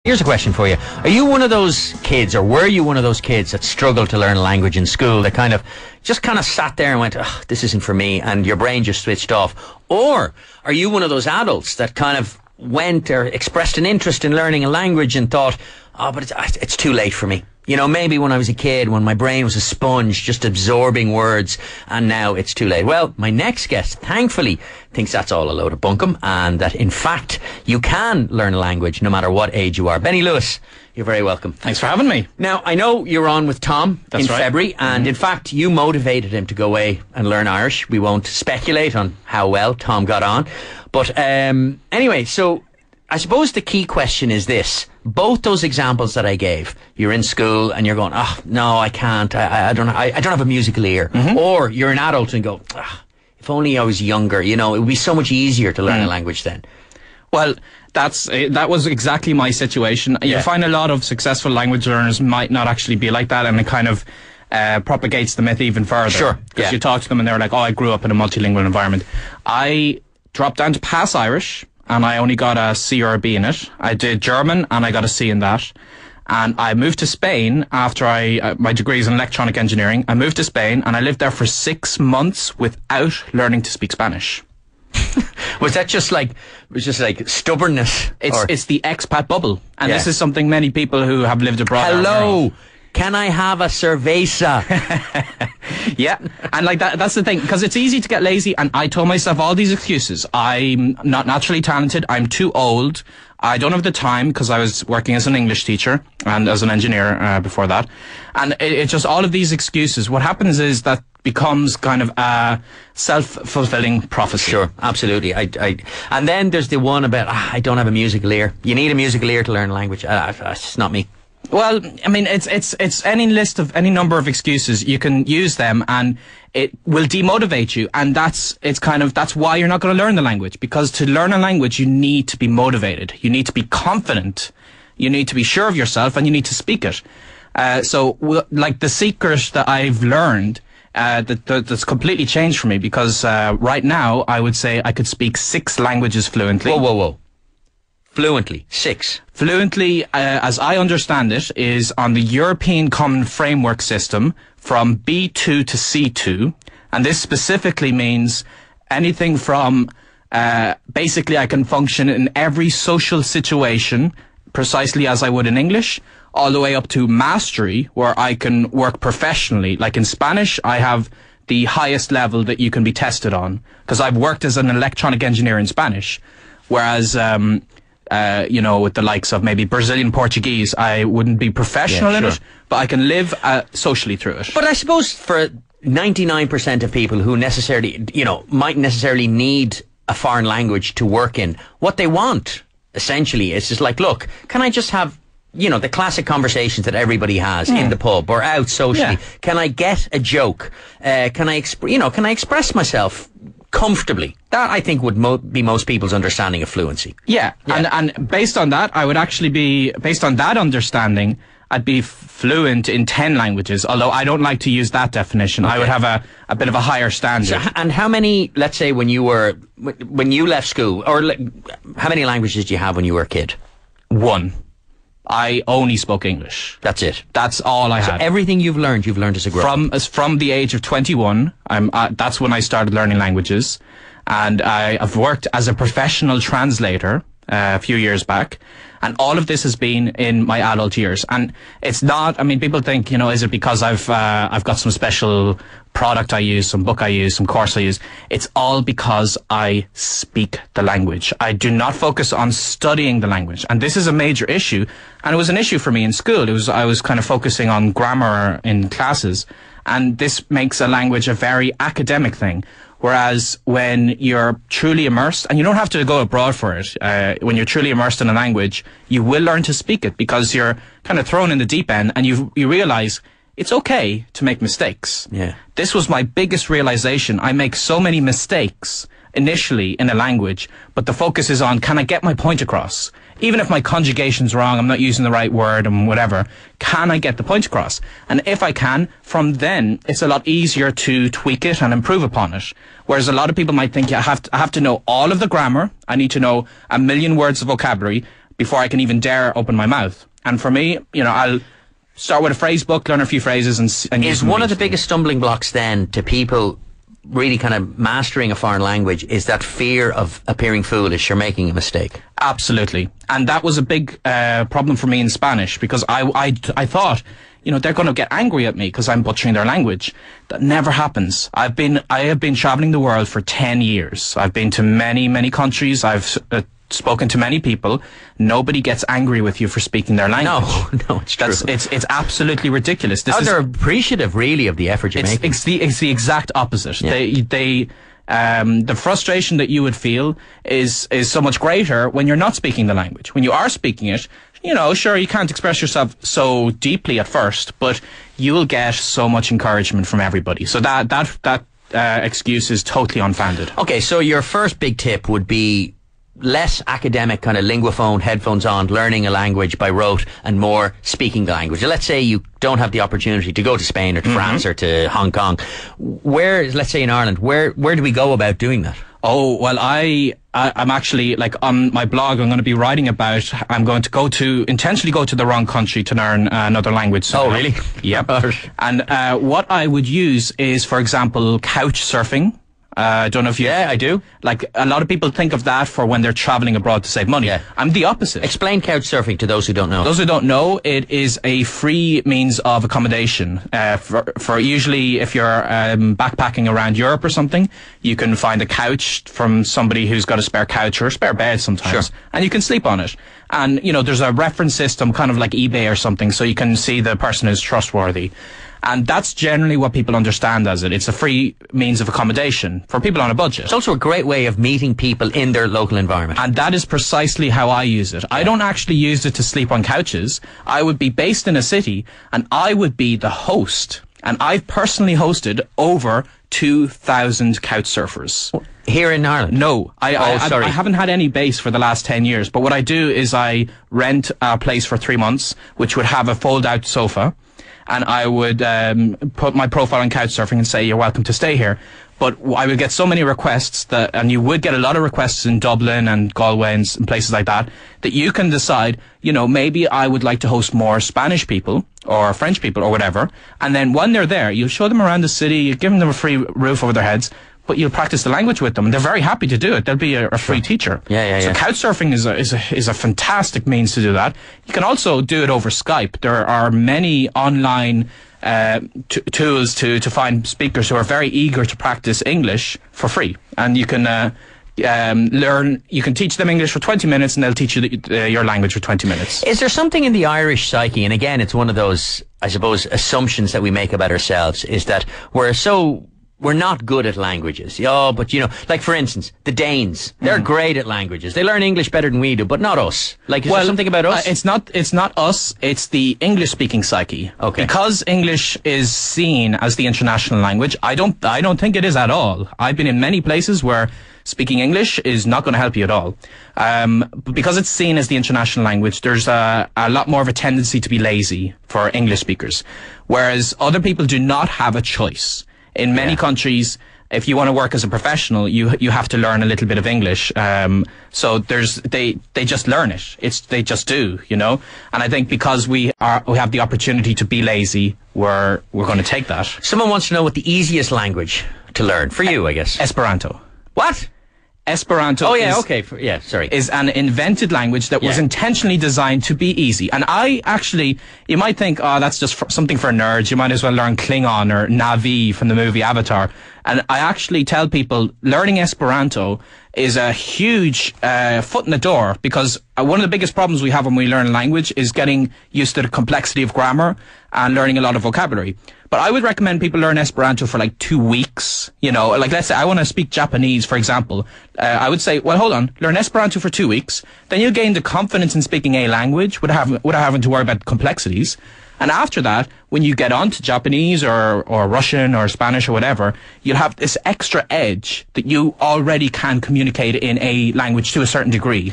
Here's a question for you. Are you one of those kids, or were you one of those kids that struggled to learn a language in school, that kind of sat there and went, oh, this isn't for me, and your brain just switched off? Or are you one of those adults that kind of went or expressed an interest in learning a language and thought, oh, but it's too late for me? You know, maybe when I was a kid, when my brain was a sponge, just absorbing words, and now it's too late. Well, my next guest, thankfully, thinks that's all a load of bunkum, and that, in fact, you can learn a language no matter what age you are. Benny Lewis, you're very welcome. Thanks for having me. Now, I know you're on with Tom in February, and in fact, you motivated him to go away and learn Irish. We won't speculate on how well Tom got on. But anyway, so I suppose the key question is this. Both those examples that I gave, you're in school and you're going, oh, no, I can't. I don't have a musical ear. Or you're an adult and go, if only I was younger, you know, it would be so much easier to learn a language then. Well, that was exactly my situation. You find a lot of successful language learners might not actually be like that, and it kind of propagates the myth even further. Sure. Because you talk to them and they're like, oh, I grew up in a multilingual environment. I dropped down to pass Irish, and I only got a C or a B in it. I did German, and I got a C in that. And I moved to Spain after my degree is in electronic engineering. I moved to Spain, and I lived there for 6 months without learning to speak Spanish. Was that just like stubbornness? It's the expat bubble. And this is something many people who have lived abroad. Hello, can I have a cerveza? Yeah, and like that's the thing, because it's easy to get lazy, and I told myself all these excuses. I'm not naturally talented, I'm too old, I don't have the time, because I was working as an English teacher and as an engineer before that, and it's just all of these excuses. What happens is that becomes kind of a self-fulfilling prophecy. Sure, absolutely. And then there's the one about, I don't have a musical ear. You need a musical ear to learn a language. It's not me. Well, I mean, it's any number of excuses. You can use them, and it will demotivate you. And that's why you're not going to learn the language. Because to learn a language, you need to be motivated. You need to be confident. You need to be sure of yourself, and you need to speak it. So, like the secret that I've learned, that's completely changed for me. Because right now, I would say I could speak 6 languages fluently. Whoa. Fluently, 6. Fluently, as I understand it, is on the European Common Framework System from B2 to C2. And this specifically means anything from, basically I can function in every social situation precisely as I would in English, all the way up to mastery, where I can work professionally. Like in Spanish, I have the highest level that you can be tested on, because I've worked as an electronic engineer in Spanish. Whereas, you know, with the likes of maybe Brazilian Portuguese, I wouldn't be professional in it, but I can live socially through it. But I suppose for 99% of people who necessarily, you know, might necessarily need a foreign language to work in, what they want, essentially, is just like, look, can I just have, you know, the classic conversations that everybody has in the pub or out socially? Can I get a joke? Can I express myself comfortably? That, I think, would be most people's understanding of fluency. Yeah. And based on that, I would actually be, based on that understanding, I'd be fluent in 10 languages, although I don't like to use that definition. I would have a bit of a higher standard. So, and how many, let's say, when you left school, or how many languages did you have when you were a kid? 1. I only spoke English. That's it. That's all I had. Everything you've learned as a grown-up. From the age of 21, that's when I started learning languages, and I've worked as a professional translator a few years back, and all of this has been in my adult years. And it's not, I mean, people think, you know, is it because I've got some special product I use, some book I use, some course I use? It's all because I speak the language. I do not focus on studying the language. And this is a major issue. And it was an issue for me in school. I was kind of focusing on grammar in classes. And this makes a language a very academic thing. Whereas when you're truly immersed, and you don't have to go abroad for it, when you're truly immersed in a language, you will learn to speak it, because you're kind of thrown in the deep end, and you realize it's okay to make mistakes. Yeah. This was my biggest realization. I make so many mistakes initially in a language, but the focus is on, can I get my point across? Even if my conjugation's wrong, I'm not using the right word and whatever, can I get the point across? And if I can, from then, it's a lot easier to tweak it and improve upon it. Whereas a lot of people might think, I have to know all of the grammar, I need to know 1 million words of vocabulary, before I can even dare open my mouth. And for me, I'll start with a phrase book, learn a few phrases, and use Is them one of the immediately. biggest stumbling blocks then to people really kind of mastering a foreign language is that fear of appearing foolish or making a mistake? Absolutely. And that was a big problem for me in Spanish, because I thought, they're going to get angry at me because I'm butchering their language. That never happens. I have been traveling the world for 10 years. I've been to many, many countries. I've spoken to many people. Nobody gets angry with you for speaking their language. No, it's true. It's absolutely ridiculous. They're appreciative, really, of the effort you're making. It's the exact opposite. Yeah. The frustration that you would feel is so much greater when you're not speaking the language. When you are speaking it, sure, you can't express yourself so deeply at first, but you will get so much encouragement from everybody. So that excuse is totally unfounded. Okay, so your first big tip would be less academic kind of linguaphone, headphones on, learning a language by rote, and more speaking the language. Let's say you don't have the opportunity to go to Spain or to France or to Hong Kong. Let's say in Ireland, where do we go about doing that? Oh, well, I'm actually, on my blog, I'm going to be writing about, I'm going to intentionally go to the wrong country to learn another language. Oh, really? Yep. And what I would use is, for example, couch surfing. I don't know if you... Yeah, I do. A lot of people think of that for when they're traveling abroad to save money. Yeah. I'm the opposite. Explain couch surfing to those who don't know. Those who don't know, it is a free means of accommodation. For usually, if you're backpacking around Europe or something, you can find a couch from somebody who's got a spare couch or a spare bed sometimes. Sure. And you can sleep on it. And, there's a reference system, kind of like eBay or something, so you can see the person is trustworthy. And that's generally what people understand as it. It's a free means of accommodation for people on a budget. It's also a great way of meeting people in their local environment. And that is precisely how I use it. I don't actually use it to sleep on couches. I would be based in a city and I would be the host. And I've personally hosted over 2,000 couch surfers. Here in Ireland? No. I haven't had any base for the last 10 years. But what I do is I rent a place for 3 months, which would have a fold-out sofa. And I would put my profile on Couchsurfing and say, you're welcome to stay here. But I would get so many requests and you would get a lot of requests in Dublin and Galway and places like that you can decide, maybe I would like to host more Spanish people or French people or whatever. And then when they're there, you'll show them around the city, you're giving them a free roof over their heads, but you'll practice the language with them. And they're very happy to do it. They'll be a free teacher. Yeah. So Couchsurfing is a fantastic means to do that. You can also do it over Skype. There are many online tools to find speakers who are very eager to practice English for free. And you can you can teach them English for 20 minutes and they'll teach you your language for 20 minutes. Is there something in the Irish psyche, and again, it's one of those, I suppose, assumptions that we make about ourselves, is that we're not good at languages. But for instance, the Danes, they're great at languages. They learn English better than we do, but not us. Is there something about us? It's not us, it's the English-speaking psyche. Okay. Because English is seen as the international language, I don't think it is at all. I've been in many places where speaking English is not going to help you at all. But because it's seen as the international language, there's a lot more of a tendency to be lazy for English speakers. Whereas other people do not have a choice. In many countries, if you want to work as a professional, you have to learn a little bit of English. So they just learn it. They just do, And I think because we have the opportunity to be lazy, we're going to take that. Someone wants to know what the easiest language to learn for you, I guess. Esperanto. What? Esperanto is an invented language that was intentionally designed to be easy. And you might think, that's just something for nerds. You might as well learn Klingon or Na'vi from the movie Avatar. And I actually tell people learning Esperanto is a huge foot in the door, because one of the biggest problems we have when we learn a language is getting used to the complexity of grammar and learning a lot of vocabulary. But I would recommend people learn Esperanto for 2 weeks. Let's say I want to speak Japanese, for example. I would say, well, hold on, learn Esperanto for 2 weeks. Then you'll gain the confidence in speaking a language without having to worry about complexities. And after that, when you get on to Japanese or Russian or Spanish or whatever, you'll have this extra edge that you already can communicate in a language to a certain degree.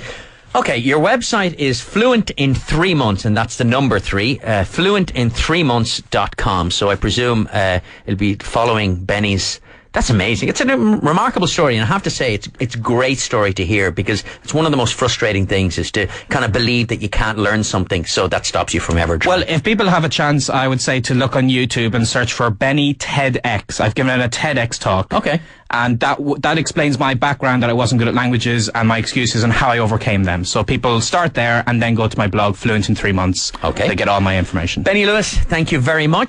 Okay, your website is Fluent in 3 months, and that's the number 3, fluentin3months.com. So I presume it'll be following Benny's That's amazing. It's a remarkable story, and I have to say it's a great story to hear, because it's one of the most frustrating things is to kind of believe that you can't learn something, so that stops you from ever trying. Well, if people have a chance, I would say to look on YouTube and search for Benny TEDx. I've given a TEDx talk. Okay. And that explains my background, that I wasn't good at languages, and my excuses and how I overcame them. So people start there and then go to my blog, Fluent in 3 months. Okay. They get all my information. Benny Lewis, thank you very much.